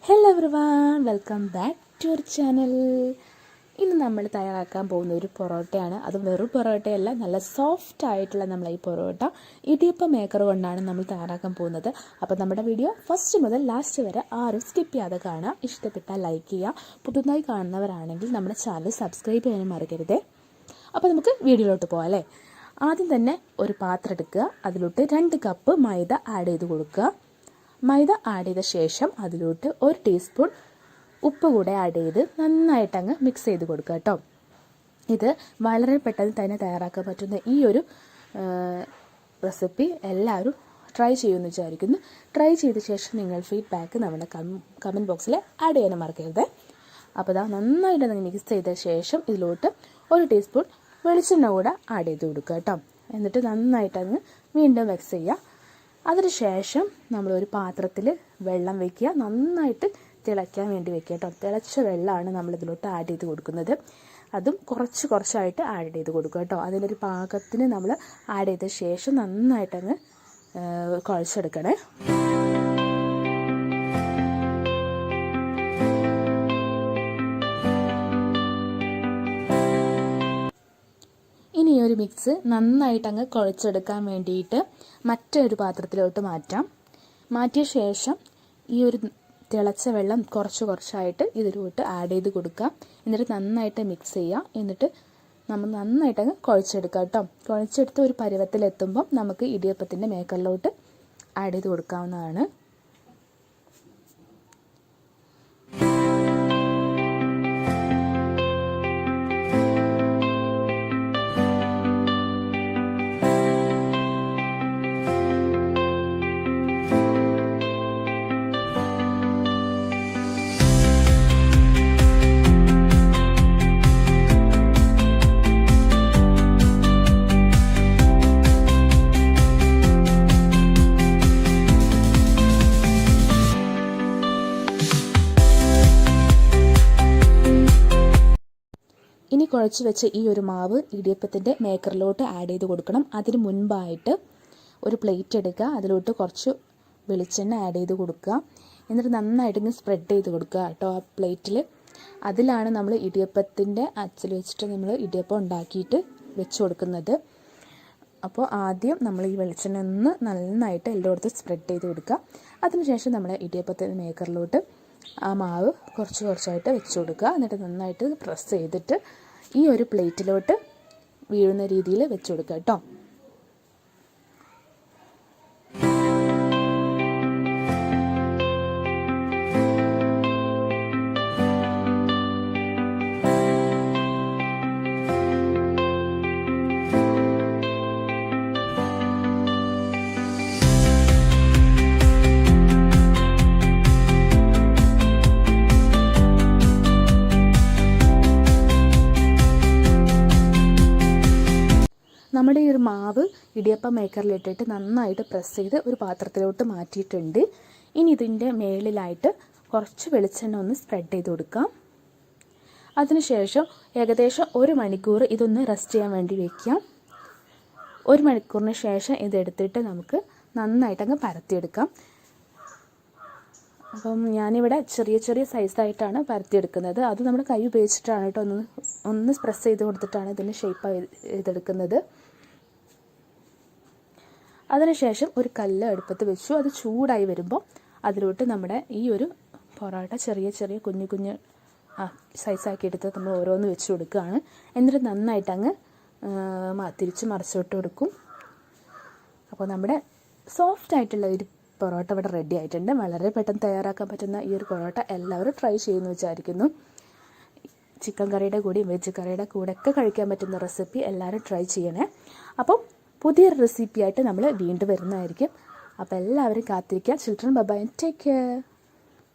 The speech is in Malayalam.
Hello everyone, welcome back to our channel. ഇന്ന് നമ്മൾ തയ്യാറാക്കാൻ പോകുന്ന ഒരു പൊറോട്ടയാണ്. അത് വെറും പൊറോട്ടയല്ല, നല്ല സോഫ്റ്റ് ആയിട്ടുള്ള നമ്മളെ ഈ പൊറോട്ട ഇടിയപ്പം മേക്കർ കൊണ്ടാണ് നമ്മൾ തയ്യാറാക്കാൻ പോകുന്നത്. അപ്പോൾ നമ്മുടെ വീഡിയോ ഫസ്റ്റ് മുതൽ ലാസ്റ്റ് വരെ ആരും സ്കിപ്പ് ചെയ്യാതെ കാണുക. ഇഷ്ടപ്പെട്ടാൽ ലൈക്ക് ചെയ്യുക. പുതുതായി കാണുന്നവരാണെങ്കിൽ നമ്മുടെ ചാനൽ സബ്സ്ക്രൈബ് ചെയ്യാനും മറക്കരുത്. അപ്പോൾ നമുക്ക് വീഡിയോയിലോട്ട് പോകാം അല്ലേ. ആദ്യം തന്നെ ഒരു പാത്രം എടുക്കുക. അതിലോട്ട് 2 കപ്പ് മൈദ ആഡ് ചെയ്ത് കൊടുക്കുക. മൈദ ആഡ് ചെയ്ത ശേഷം അതിലോട്ട് 1 ടീസ്പൂൺ ഉപ്പ് കൂടെ ആഡ് ചെയ്ത് നന്നായിട്ടങ്ങ് മിക്സ് ചെയ്ത് കൊടുക്കുക കേട്ടോ. ഇത് വളരെ പെട്ടെന്ന് തന്നെ തയ്യാറാക്കാൻ പറ്റുന്ന ഈ ഒരു റെസിപ്പി എല്ലാവരും ട്രൈ ചെയ്യുമെന്ന് വിചാരിക്കുന്നു. ട്രൈ ചെയ്ത ശേഷം നിങ്ങൾ ഫീഡ്ബാക്ക് നമ്മുടെ കമൻറ്റ് ബോക്സിൽ ആഡ് ചെയ്യാനും മറക്കരുത്. അപ്പോൾ ഇതാ നന്നായിട്ട് മിക്സ് ചെയ്ത ശേഷം ഇതിലോട്ട് 1 ടീസ്പൂൺ വെളിച്ചെണ്ണ കൂടെ ആഡ് ചെയ്ത് കൊടുക്കുക കേട്ടോ. എന്നിട്ട് നന്നായിട്ടങ്ങ് വീണ്ടും മിക്സ് ചെയ്യുക. അതിനുശേഷം നമ്മളൊരു പാത്രത്തിൽ വെള്ളം വയ്ക്കുക. നന്നായിട്ട് തിളയ്ക്കാൻ വേണ്ടി വെക്കുക കേട്ടോ. തിളച്ച വെള്ളമാണ് നമ്മളിതിലോട്ട് ആഡ് ചെയ്ത് കൊടുക്കുന്നത്. അതും കുറച്ചായിട്ട് ആഡ് ചെയ്ത് കൊടുക്കുക കേട്ടോ. അതിലൊരു പാകത്തിന് നമ്മൾ ആഡ് ചെയ്ത ശേഷം നന്നായിട്ടങ്ങ് കുഴച്ചെടുക്കണേ. ഇനി ഈ ഒരു മിക്സ് നന്നായിട്ടങ്ങ് കുഴച്ചെടുക്കാൻ വേണ്ടിയിട്ട് മറ്റൊരു പാത്രത്തിലോട്ട് മാറ്റിയ ശേഷം ഈ ഒരു തിളച്ച വെള്ളം കുറച്ചായിട്ട് ഇതിലോട്ട് ആഡ് ചെയ്ത് കൊടുക്കുക. എന്നിട്ട് നന്നായിട്ട് മിക്സ് ചെയ്യുക. എന്നിട്ട് നമ്മൾ നന്നായിട്ടങ്ങ് കുഴച്ചെടുക്കുക കേട്ടോ. കുഴച്ചെടുത്ത് ഒരു പരുവത്തിലെത്തുമ്പം നമുക്ക് ഇടിയപ്പത്തിൻ്റെ മേക്കറിലോട്ട് ആഡ് ചെയ്ത് കൊടുക്കാവുന്നതാണ്. ഇനി കുഴച്ച് വെച്ച ഈ ഒരു മാവ് ഇടിയപ്പത്തിൻ്റെ മേക്കറിലോട്ട് ആഡ് ചെയ്ത് കൊടുക്കണം. അതിന് മുൻപായിട്ട് ഒരു പ്ലേറ്റ് എടുക്കുക. അതിലോട്ട് കുറച്ച് വെളിച്ചെണ്ണ ആഡ് ചെയ്ത് കൊടുക്കുക. എന്നിട്ട് നന്നായിട്ട് സ്പ്രെഡ് ചെയ്ത് കൊടുക്കുക കേട്ടോ ആ പ്ലേറ്റിൽ. അതിലാണ് നമ്മൾ ഇടിയപ്പത്തിൻ്റെ അച്ചിൽ വെച്ചിട്ട് നമ്മൾ ഇടിയപ്പം ഉണ്ടാക്കിയിട്ട് വെച്ച് കൊടുക്കുന്നത്. അപ്പോൾ ആദ്യം നമ്മൾ ഈ വെളിച്ചെണ്ണ ഒന്ന് നന്നായിട്ട് എല്ലായിടത്തും സ്പ്രെഡ് ചെയ്ത് കൊടുക്കുക. അതിനുശേഷം നമ്മൾ ഇടിയപ്പത്തിൻ്റെ മേക്കറിലോട്ട് ആ മാവ് കുറച്ചായിട്ട് വെച്ച് കൊടുക്കുക. എന്നിട്ട് നന്നായിട്ട് പ്രസ് ചെയ്തിട്ട് ഈ ഒരു പ്ലേറ്റിലോട്ട് വീഴുന്ന രീതിയിൽ വെച്ച് കൊടുക്കുക കേട്ടോ. നമ്മുടെ ഈ ഒരു മാവ് ഇടിയപ്പം മേക്കറിലിട്ടിട്ട് നന്നായിട്ട് പ്രസ് ചെയ്ത് ഒരു പാത്രത്തിലോട്ട് മാറ്റിയിട്ടുണ്ട്. ഇനി ഇതിൻ്റെ മേളിലായിട്ട് കുറച്ച് വെളിച്ചെണ്ണ ഒന്ന് സ്പ്രെഡ് ചെയ്ത് കൊടുക്കാം. അതിനുശേഷം ഏകദേശം 1 മണിക്കൂർ ഇതൊന്ന് റെസ്റ്റ് ചെയ്യാൻ വേണ്ടി വയ്ക്കാം. 1 മണിക്കൂറിന് ശേഷം ഇതെടുത്തിട്ട് നമുക്ക് നന്നായിട്ടങ്ങ് പരത്തിയെടുക്കാം. അപ്പം ഞാനിവിടെ ചെറിയ സൈസായിട്ടാണ് പരത്തിയെടുക്കുന്നത്. അത് നമ്മുടെ കൈ ഉപയോഗിച്ചിട്ടാണ് കേട്ടോ. ഒന്ന് പ്രസ് ചെയ്ത് കൊടുത്തിട്ടാണ് ഇതിന് ഷേപ്പ് ചെയ്തെടുക്കുന്നത്. അതിനുശേഷം ഒരു കല്ല് അടുപ്പത്ത് വെച്ചു. അത് ചൂടായി വരുമ്പോൾ അതിലോട്ട് നമ്മുടെ ഈ ഒരു പൊറോട്ട ചെറിയ കുഞ്ഞു സൈസാക്കി എടുത്ത് നമ്മൾ ഓരോന്ന് വെച്ച് കൊടുക്കുകയാണ്. എന്നിട്ട് നന്നായിട്ടങ്ങ് തിരിച്ച് മറിച്ചോട്ട് കൊടുക്കും. അപ്പോൾ നമ്മുടെ സോഫ്റ്റ് ആയിട്ടുള്ള ഒരു പൊറോട്ട ഇവിടെ റെഡി ആയിട്ടുണ്ട്. വളരെ പെട്ടെന്ന് തയ്യാറാക്കാൻ പറ്റുന്ന ഈ ഒരു പൊറോട്ട എല്ലാവരും ട്രൈ ചെയ്യുമെന്ന് വിചാരിക്കുന്നു. ചിക്കൻ കറിയുടെ കൂടെയും വെജ് കറിയുടെ കൂടെയൊക്കെ കഴിക്കാൻ പറ്റുന്ന റെസിപ്പി എല്ലാവരും ട്രൈ ചെയ്യണേ. അപ്പം പുതിയൊരു റെസിപ്പിയായിട്ട് നമ്മൾ വീണ്ടും വരുന്നതായിരിക്കും. അപ്പോൾ എല്ലാവരും കാത്തിരിക്കുക. Children bye, take care.